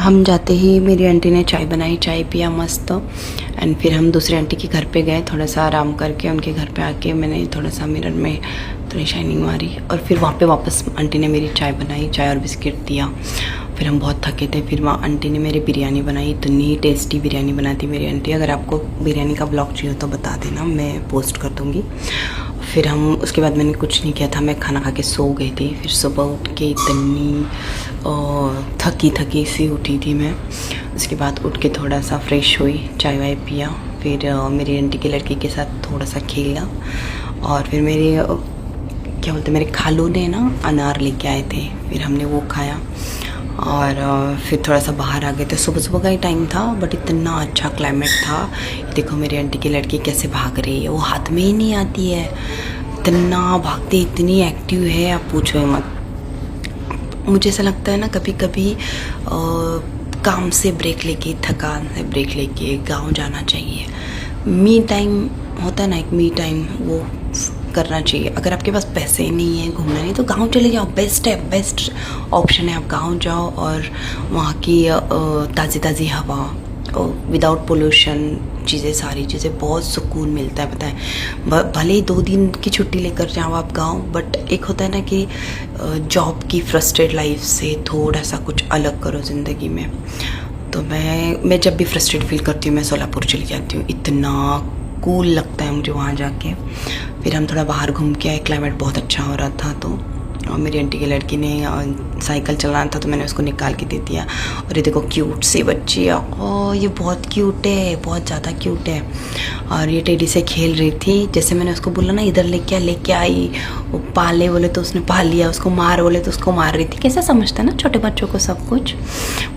हम जाते ही मेरी आंटी ने चाय बनाई, चाय पिया मस्त। एंड फिर हम दूसरी आंटी के घर पे गए, थोड़ा सा आराम करके उनके घर पे आके मैंने थोड़ा सा मिरर में थोड़ी शाइनिंग मारी। और फिर वहाँ पे वापस आंटी ने मेरी चाय बनाई, चाय और बिस्किट दिया। फिर हम बहुत थके थे। फिर वहाँ आंटी ने मेरी बिरयानी बनाई, इतनी टेस्टी बिरयानी बनाई थी मेरी आंटी। अगर आपको बिरयानी का ब्लॉग चाहिए तो बता देना, मैं पोस्ट कर दूँगी। फिर हम उसके बाद मैंने कुछ नहीं किया था, मैं खाना खा के सो गई थी। फिर सुबह उठ के इतनी थकी सी उठी थी मैं। उसके बाद उठ के थोड़ा सा फ्रेश हुई, चाय वाय पिया। फिर मेरी आंटी की लड़की के साथ थोड़ा सा खेला। और फिर मेरे क्या बोलते मेरे खालू ने ना अनार लेके आए थे, फिर हमने वो खाया। और फिर थोड़ा सा बाहर आ गए थे। सुबह सुबह का ही टाइम था बट इतना अच्छा क्लाइमेट था। देखो मेरी आंटी की लड़की कैसे भाग रही है, वो हाथ में ही नहीं आती है, इतना भागती, इतनी एक्टिव है, आप पूछो ही मत। मुझे ऐसा लगता है ना कभी कभी काम से ब्रेक लेके, थकान से ब्रेक लेके गांव जाना चाहिए। मी टाइम होता है ना, एक मी टाइम, वो करना चाहिए। अगर आपके पास पैसे नहीं है, घूमना नहीं, तो गांव चले जाओ, बेस्ट है, बेस्ट ऑप्शन है। आप गांव जाओ और वहाँ की ताज़ी ताज़ी हवा, विदाउट पोल्यूशन, चीज़ें, सारी चीज़ें, बहुत सुकून मिलता है। पता है, भले ही 2 दिन की छुट्टी लेकर जाओ आप गांव, बट एक होता है ना कि जॉब की फ्रस्ट्रेट लाइफ से थोड़ा सा कुछ अलग करो ज़िंदगी में। तो मैं जब भी फ्रस्ट्रेट फील करती हूँ मैं सोलापुर चली जाती हूँ, इतना कूल लगता है मुझे वहाँ जाके। फिर हम थोड़ा बाहर घूम के आए, क्लाइमेट बहुत अच्छा हो रहा था। तो और मेरी आंटी की लड़की ने साइकिल चलाना था तो मैंने उसको निकाल के दे दिया। और ये देखो क्यूट सी बच्ची है, ओह ये बहुत क्यूट है, बहुत ज़्यादा क्यूट है। और ये टेडी से खेल रही थी, जैसे मैंने उसको बोला ना इधर लेके आई, वो पाले बोले तो उसने पाल लिया, उसको मार बोले तो उसको मार रही थी। कैसे समझता है ना छोटे बच्चों को सब कुछ।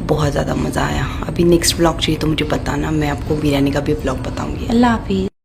बहुत ज़्यादा मज़ा आया। अभी नेक्स्ट ब्लॉग चाहिए तो मुझे बताना, मैं आपको बिरयानी का भी ब्लॉग बताऊँगी। अल्लाह हाफिज़।